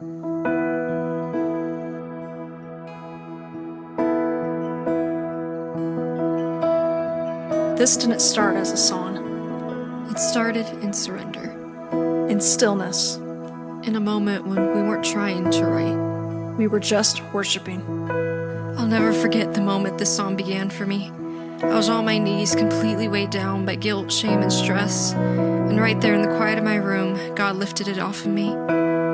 This didn't start as a song. It started in surrender. In stillness. In a moment when we weren't trying to write. We were just worshiping. I'll never forget the moment this song began for me. I was on my knees, completely weighed down by guilt, shame, and stress. And right there in the quiet of my room, God lifted it off of me.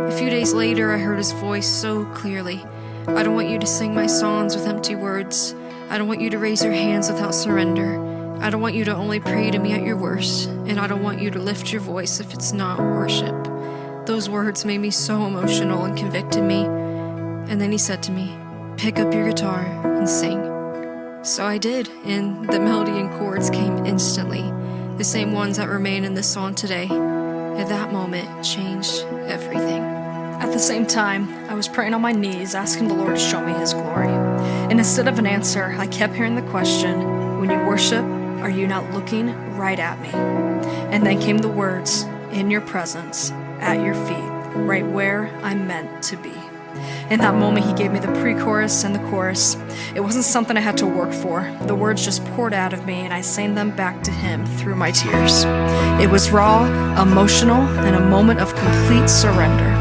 A few days later, I heard his voice so clearly. I don't want you to sing my songs with empty words. I don't want you to raise your hands without surrender. I don't want you to only pray to me at your worst, and I don't want you to lift your voice if it's not worship. Those words made me so emotional and convicted me. And then he said to me, pick up your guitar and sing. So I did, and the melody and chords came instantly, the same ones that remain in this song today. At that moment, changed everything. At the same time, I was praying on my knees, asking the Lord to show me his glory. And instead of an answer, I kept hearing the question, when you worship, are you not looking right at me? And then came the words, in your presence, at your feet, right where I'm meant to be. In that moment, he gave me the pre-chorus and the chorus. It wasn't something I had to work for. The words just poured out of me, and I sang them back to him through my tears. It was raw, emotional, and a moment of complete surrender.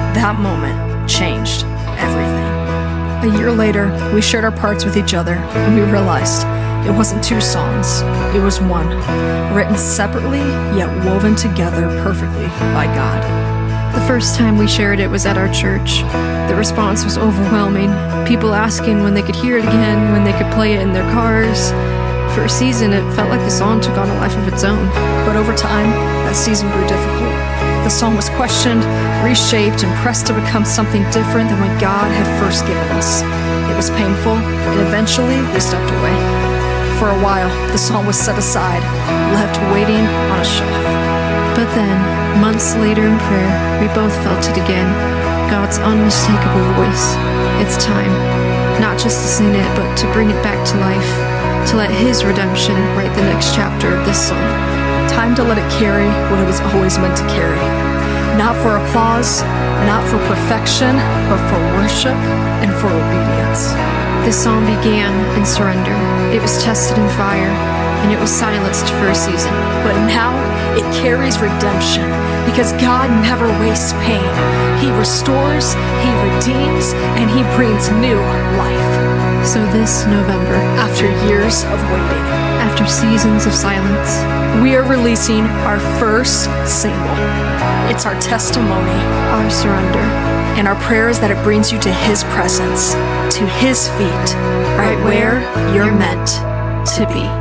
That moment changed everything. A year later, we shared our parts with each other, and we realized it wasn't two songs, it was one, written separately yet woven together perfectly by God. The first time we shared it was at our church. The response was overwhelming. People asking when they could hear it again, when they could play it in their cars. For a season, it felt like the song took on a life of its own. But over time, that season grew difficult. The song was questioned, reshaped, and pressed to become something different than what God had first given us. It was painful, and eventually we stepped away. For a while, the song was set aside, left waiting on a shelf. But then, months later in prayer, we both felt it again. God's unmistakable voice. It's time, not just to sing it, but to bring it back to life, to let his redemption write the next chapter of this song. Time to let it carry what it was always meant to carry. Not for applause, not for perfection, but for worship and for obedience. This song began in surrender. It was tested in fire, and it was silenced for a season. But now it carries redemption, because God never wastes pain. He restores, he redeems, and he brings new life. So this November, after years of waiting, after seasons of silence, we are releasing our first single. It's our testimony, our surrender, and our prayer is that it brings you to his presence, to his feet, right where you're meant to be.